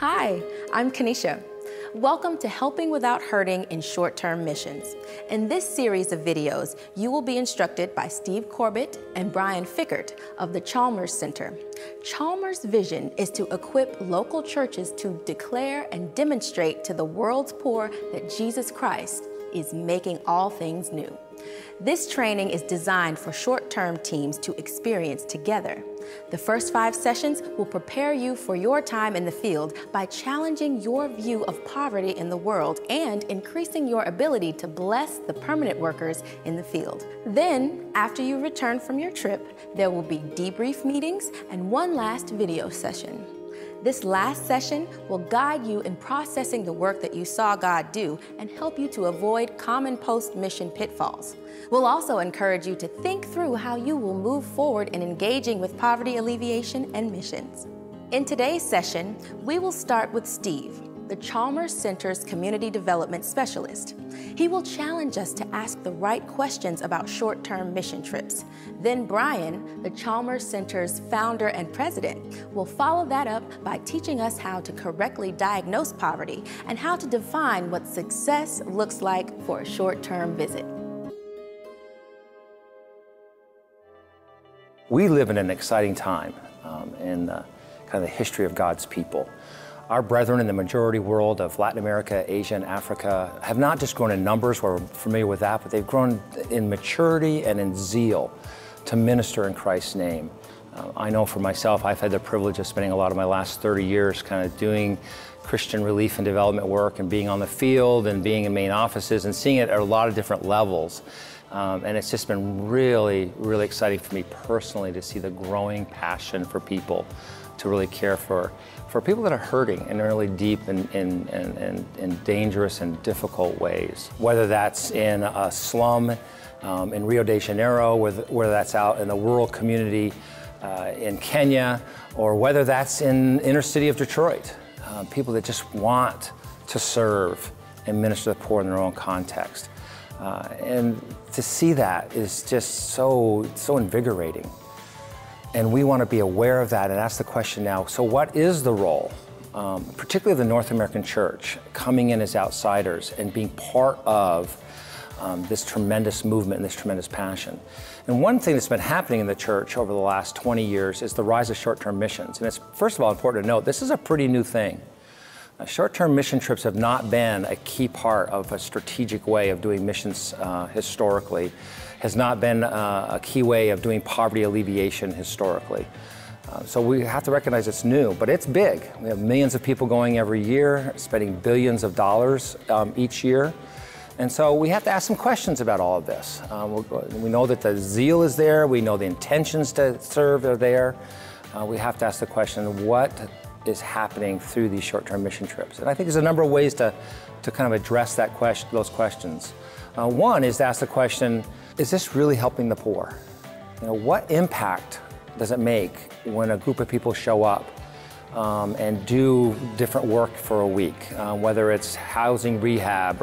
Hi, I'm Kanisha. Welcome to Helping Without Hurting in Short-Term Missions. In this series of videos, you will be instructed by Steve Corbett and Brian Fickert of the Chalmers Center. Chalmers' vision is to equip local churches to declare and demonstrate to the world's poor that Jesus Christ is making all things new. This training is designed for short-term teams to experience together. The first 5 sessions will prepare you for your time in the field by challenging your view of poverty in the world and increasing your ability to bless the permanent workers in the field. Then, after you return from your trip, there will be debrief meetings and one last video session. This last session will guide you in processing the work that you saw God do and help you to avoid common post-mission pitfalls. We'll also encourage you to think through how you will move forward in engaging with poverty alleviation and missions. In today's session, we will start with Steve, the Chalmers Center's Community Development Specialist. He will challenge us to ask the right questions about short-term mission trips. Then Brian, the Chalmers Center's founder and president, will follow that up by teaching us how to correctly diagnose poverty and how to define what success looks like for a short-term visit. We live in an exciting time in kind of the history of God's people. Our brethren in the majority world of Latin America, Asia, and Africa have not just grown in numbers, we're familiar with that, but they've grown in maturity and in zeal to minister in Christ's name. I know for myself, I've had the privilege of spending a lot of my last 30 years kind of doing Christian relief and development work and being on the field and being in main offices and seeing it at a lot of different levels. And it's just been really, really exciting for me personally to see the growing passion for people to really care for people that are hurting in really deep and dangerous and difficult ways. Whether that's in a slum in Rio de Janeiro, whether that's out in the rural community in Kenya, or whether that's in inner city of Detroit. People that just want to serve and minister to the poor in their own context. And to see that is just so invigorating. And we want to be aware of that and ask the question now, so what is the role, particularly of the North American church, coming in as outsiders and being part of this tremendous movement and this tremendous passion? And one thing that's been happening in the church over the last 20 years is the rise of short-term missions. And it's, first of all, important to note, this is a pretty new thing. Short-term mission trips have not been a key part of a strategic way of doing missions historically, has not been a key way of doing poverty alleviation historically. So we have to recognize it's new, but it's big. We have millions of people going every year, spending billions of dollars each year. And so we have to ask some questions about all of this. We know that the zeal is there, we know the intentions to serve are there. We have to ask the question, what is happening through these short-term mission trips? And I think there's a number of ways to kind of address those questions. One is to ask the question, is this really helping the poor? You know, what impact does it make when a group of people show up and do different work for a week, whether it's housing rehab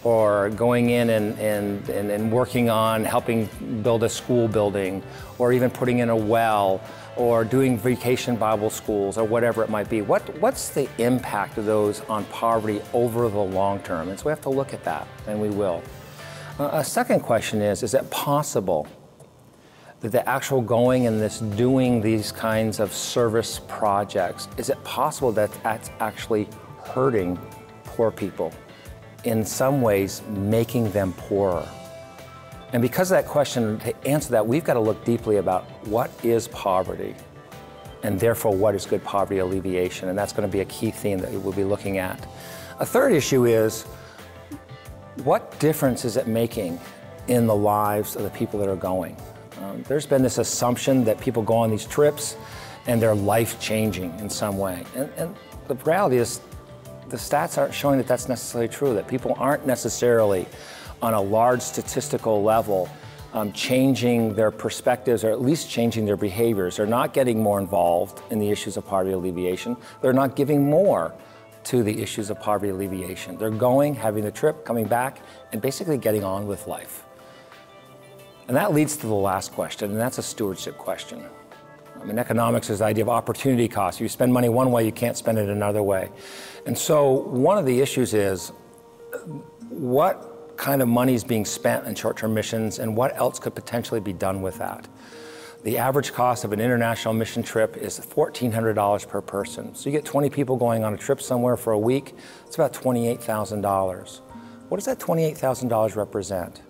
or going in and working on helping build a school building, or even putting in a well, or doing vacation Bible schools, or whatever it might be. What's the impact of those on poverty over the long term? And so we have to look at that, and we will. A second question is it possible that the actual going and doing these kinds of service projects, is it possible that that's actually hurting poor people? In some ways, making them poorer? And because of that question, to answer that, we've got to look deeply about what is poverty, and therefore what is good poverty alleviation, and that's going to be a key theme that we'll be looking at. A third issue is, what difference is it making in the lives of the people that are going? There's been this assumption that people go on these trips and they're life-changing in some way. And the reality is, the stats aren't showing that that's necessarily true, that people aren't necessarily on a large statistical level changing their perspectives, or at least changing their behaviors. They're not getting more involved in the issues of poverty alleviation. They're not giving more to the issues of poverty alleviation. They're going, having the trip, coming back, and basically getting on with life. And that leads to the last question, and that's a stewardship question. In economics, there's the idea of opportunity cost. You spend money one way, you can't spend it another way. And so one of the issues is what kind of money is being spent in short-term missions and what else could potentially be done with that. The average cost of an international mission trip is $1,400 per person. So you get 20 people going on a trip somewhere for a week, it's about $28,000. What does that $28,000 represent?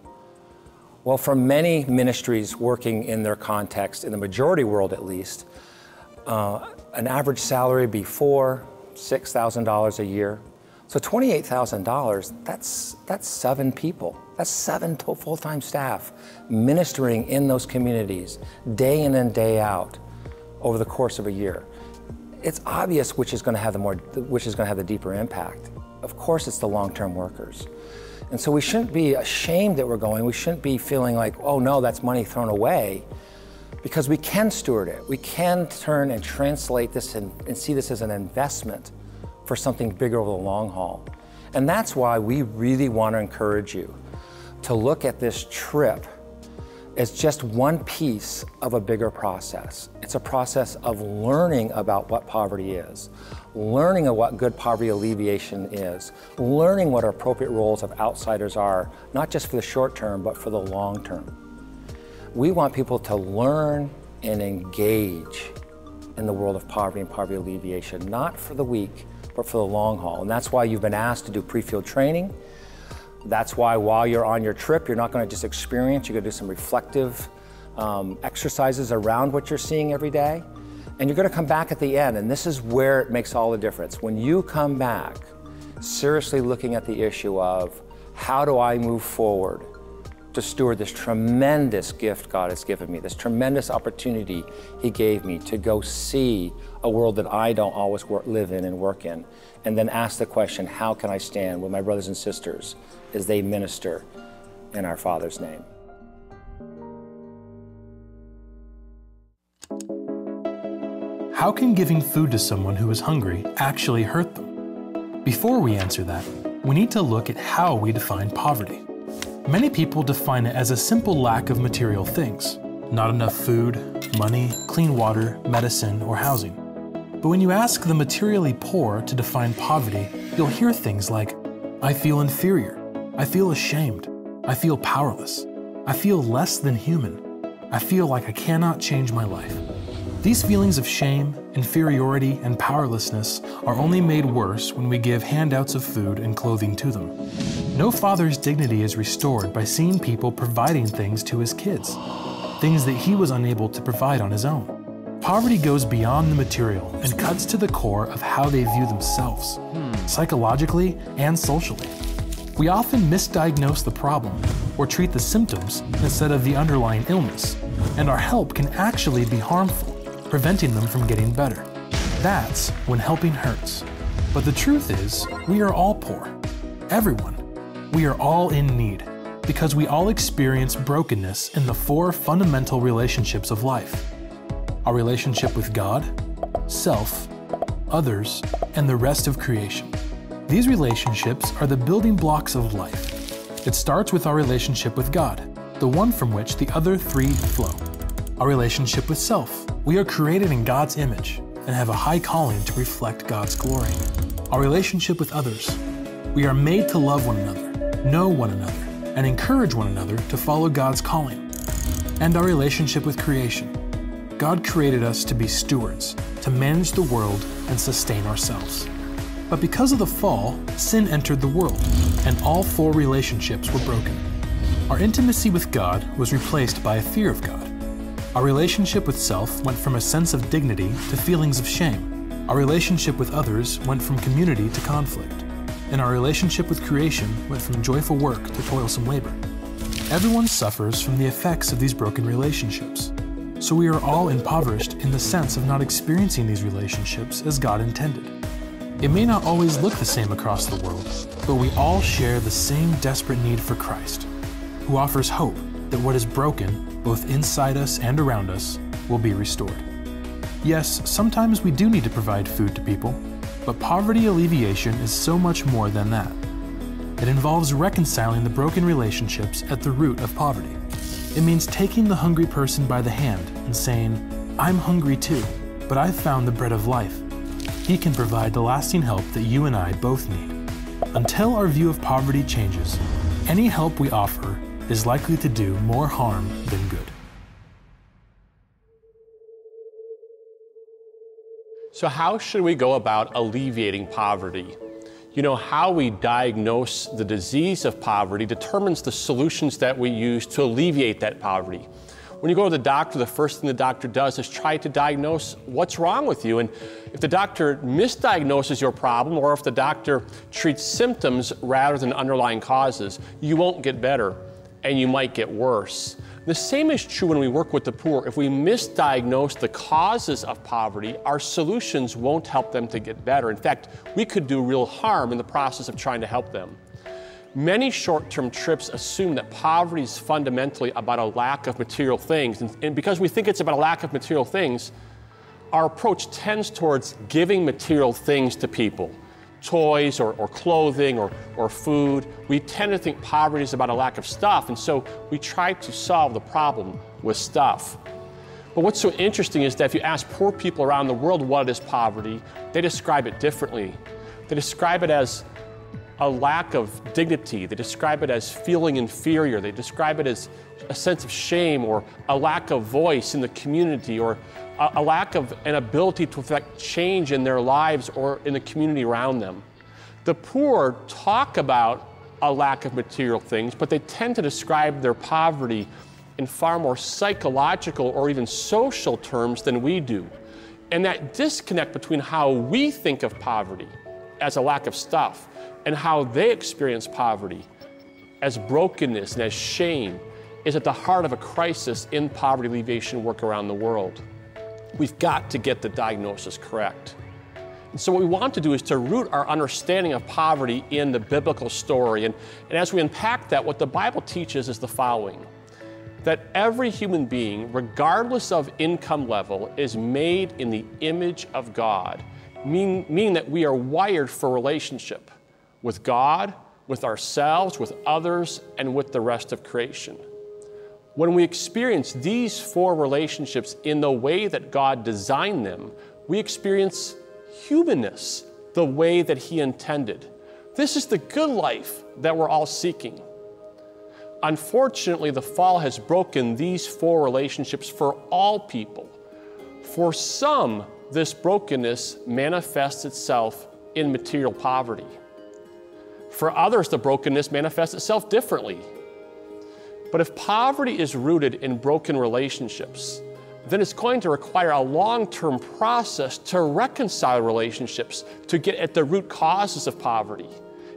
Well, for many ministries working in their context, in the majority world at least, an average salary would be $4,000, $6,000 a year. So $28,000, that's 7 people. That's 7 full-time staff ministering in those communities day in and day out over the course of a year. It's obvious which is going to have the deeper impact. Of course, it's the long-term workers. And so we shouldn't be ashamed that we're going. We shouldn't be feeling like, oh no, that's money thrown away, because we can steward it. We can turn and translate this and see this as an investment for something bigger over the long haul. And that's why we really want to encourage you to look at this trip as just one piece of a bigger process. It's a process of learning about what poverty is, learning of what good poverty alleviation is, learning what our appropriate roles of outsiders are, not just for the short term, but for the long term. We want people to learn and engage in the world of poverty and poverty alleviation, not for the week, but for the long haul. And that's why you've been asked to do pre-field training. That's why while you're on your trip, you're not going to just experience, you're going to do some reflective exercises around what you're seeing every day. And you're going to come back at the end, and this is where it makes all the difference. When you come back, seriously looking at the issue of how do I move forward to steward this tremendous gift God has given me, this tremendous opportunity He gave me to go see a world that I don't always live in and work in, and then ask the question, how can I stand with my brothers and sisters as they minister in our Father's name? How can giving food to someone who is hungry actually hurt them? Before we answer that, we need to look at how we define poverty. Many people define it as a simple lack of material things, not enough food, money, clean water, medicine, or housing. But when you ask the materially poor to define poverty, you'll hear things like, I feel inferior, I feel ashamed, I feel powerless, I feel less than human, I feel like I cannot change my life. These feelings of shame, inferiority, and powerlessness are only made worse when we give handouts of food and clothing to them. No father's dignity is restored by seeing people providing things to his kids, things that he was unable to provide on his own. Poverty goes beyond the material and cuts to the core of how they view themselves, psychologically and socially. We often misdiagnose the problem or treat the symptoms instead of the underlying illness, and our help can actually be harmful, preventing them from getting better. That's when helping hurts. But the truth is, we are all poor. Everyone. We are all in need, because we all experience brokenness in the 4 fundamental relationships of life: our relationship with God, self, others, and the rest of creation. These relationships are the building blocks of life. It starts with our relationship with God, the one from which the other 3 flow. Our relationship with self. We are created in God's image and have a high calling to reflect God's glory. Our relationship with others. We are made to love one another, know one another, and encourage one another to follow God's calling. And our relationship with creation. God created us to be stewards, to manage the world and sustain ourselves. But because of the fall, sin entered the world, and all 4 relationships were broken. Our intimacy with God was replaced by a fear of God. Our relationship with self went from a sense of dignity to feelings of shame. Our relationship with others went from community to conflict. And our relationship with creation went from joyful work to toilsome labor. Everyone suffers from the effects of these broken relationships. So we are all impoverished in the sense of not experiencing these relationships as God intended. It may not always look the same across the world, but we all share the same desperate need for Christ, who offers hope that what is broken, both inside us and around us, will be restored. Yes, sometimes we do need to provide food to people, but poverty alleviation is so much more than that. It involves reconciling the broken relationships at the root of poverty. It means taking the hungry person by the hand and saying, I'm hungry too, but I've found the bread of life. He can provide the lasting help that you and I both need. Until our view of poverty changes, any help we offer is likely to do more harm than good. So how should we go about alleviating poverty? You know, how we diagnose the disease of poverty determines the solutions that we use to alleviate that poverty. When you go to the doctor, the first thing the doctor does is try to diagnose what's wrong with you. And if the doctor misdiagnoses your problem, or if the doctor treats symptoms rather than underlying causes, you won't get better and you might get worse. The same is true when we work with the poor. If we misdiagnose the causes of poverty, our solutions won't help them to get better. In fact, we could do real harm in the process of trying to help them. Many short-term trips assume that poverty is fundamentally about a lack of material things. And because we think it's about a lack of material things, our approach tends towards giving material things to people. Toys or clothing or food. We tend to think poverty is about a lack of stuff, and so we try to solve the problem with stuff. But what's so interesting is that if you ask poor people around the world what is poverty, they describe it differently. They describe it as a lack of dignity. They describe it as feeling inferior. They describe it as a sense of shame or a lack of voice in the community or a lack of an ability to affect change in their lives or in the community around them. The poor talk about a lack of material things, but they tend to describe their poverty in far more psychological or even social terms than we do. And that disconnect between how we think of poverty as a lack of stuff and how they experience poverty as brokenness and as shame is at the heart of a crisis in poverty alleviation work around the world. We've got to get the diagnosis correct. And so what we want to do is to root our understanding of poverty in the biblical story. And as we unpack that, what the Bible teaches is the following: that every human being, regardless of income level, is made in the image of God, meaning that we are wired for relationship with God, with ourselves, with others, and with the rest of creation. When we experience these four relationships in the way that God designed them, we experience humanness the way that He intended. This is the good life that we're all seeking. Unfortunately, the fall has broken these four relationships for all people. For some, this brokenness manifests itself in material poverty. For others, the brokenness manifests itself differently. But if poverty is rooted in broken relationships, then it's going to require a long-term process to reconcile relationships to get at the root causes of poverty.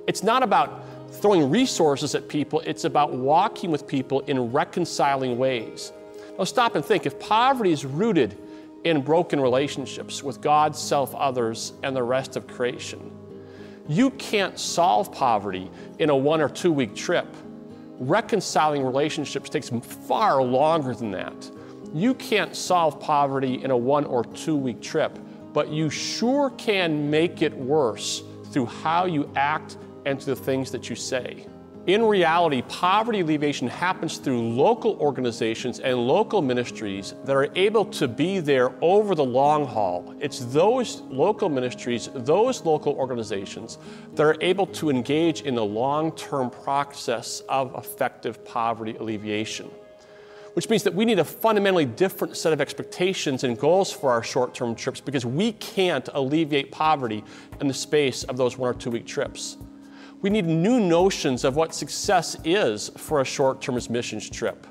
It's not about throwing resources at people, it's about walking with people in reconciling ways. Now stop and think, if poverty is rooted in broken relationships with God, self, others, and the rest of creation, you can't solve poverty in a 1 or 2 week trip. Reconciling relationships takes far longer than that. You can't solve poverty in a 1 or 2 week trip, but you sure can make it worse through how you act and through the things that you say. In reality, poverty alleviation happens through local organizations and local ministries that are able to be there over the long haul. It's those local ministries, those local organizations that are able to engage in the long-term process of effective poverty alleviation. Which means that we need a fundamentally different set of expectations and goals for our short-term trips, because we can't alleviate poverty in the space of those 1 or 2 week trips. We need new notions of what success is for a short-term missions trip.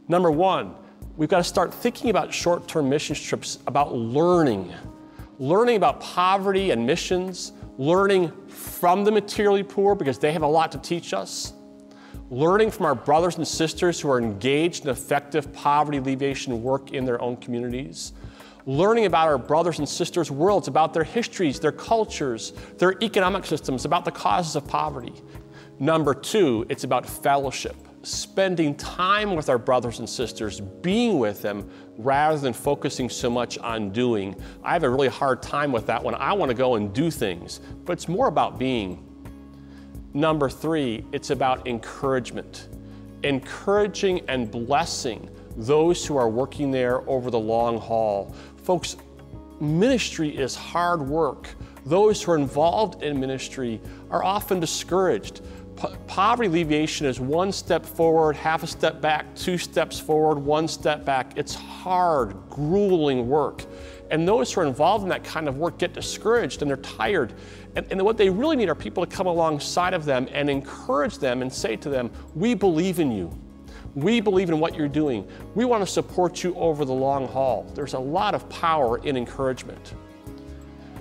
Number one, we've got to start thinking about short-term missions trips about learning about poverty and missions, learning from the materially poor because they have a lot to teach us, learning from our brothers and sisters who are engaged in effective poverty alleviation work in their own communities, learning about our brothers and sisters' worlds, about their histories, their cultures, their economic systems, about the causes of poverty. Number two, it's about fellowship, spending time with our brothers and sisters, being with them, rather than focusing so much on doing. I have a really hard time with that when I want to go and do things, but it's more about being. Number three, it's about encouragement, encouraging and blessing those who are working there over the long haul. Folks, ministry is hard work. Those who are involved in ministry are often discouraged. Poverty alleviation is one step forward, half a step back, 2 steps forward, 1 step back. It's hard, grueling work. And those who are involved in that kind of work get discouraged and they're tired. And what they really need are people to come alongside of them and encourage them and say to them, we believe in you. We believe in what you're doing. We want to support you over the long haul. There's a lot of power in encouragement.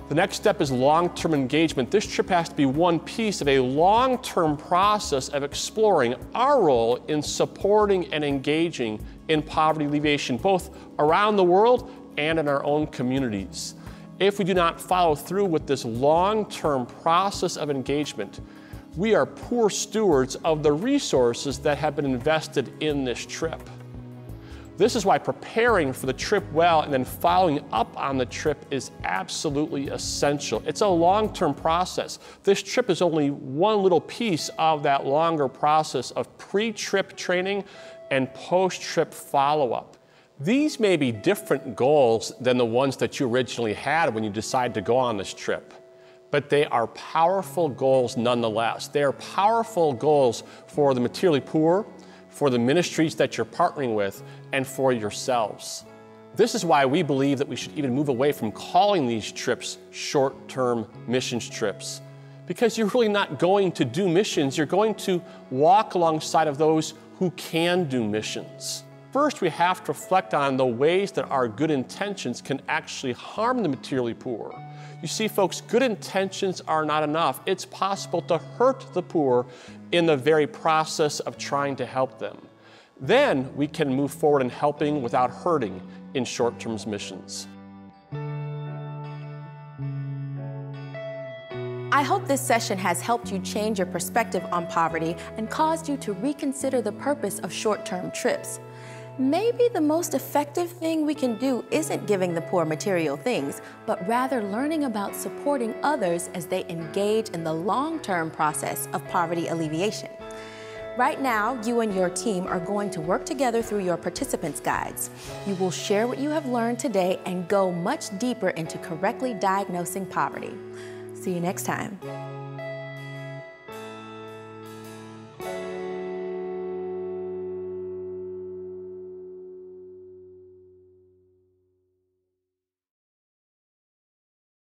The next step is long-term engagement. This trip has to be one piece of a long-term process of exploring our role in supporting and engaging in poverty alleviation, both around the world and in our own communities. If we do not follow through with this long-term process of engagement, we are poor stewards of the resources that have been invested in this trip. This is why preparing for the trip well and then following up on the trip is absolutely essential. It's a long-term process. This trip is only one little piece of that longer process of pre-trip training and post-trip follow-up. These may be different goals than the ones that you originally had when you decided to go on this trip, but they are powerful goals nonetheless. They are powerful goals for the materially poor, for the ministries that you're partnering with, and for yourselves. This is why we believe that we should even move away from calling these trips short-term missions trips. Because you're really not going to do missions, you're going to walk alongside of those who can do missions. First, we have to reflect on the ways that our good intentions can actually harm the materially poor. You see, folks, good intentions are not enough. It's possible to hurt the poor in the very process of trying to help them. Then we can move forward in helping without hurting in short-term missions. I hope this session has helped you change your perspective on poverty and caused you to reconsider the purpose of short-term trips. Maybe the most effective thing we can do isn't giving the poor material things, but rather learning about supporting others as they engage in the long-term process of poverty alleviation. Right now, you and your team are going to work together through your participants' guides. You will share what you have learned today and go much deeper into correctly diagnosing poverty. See you next time.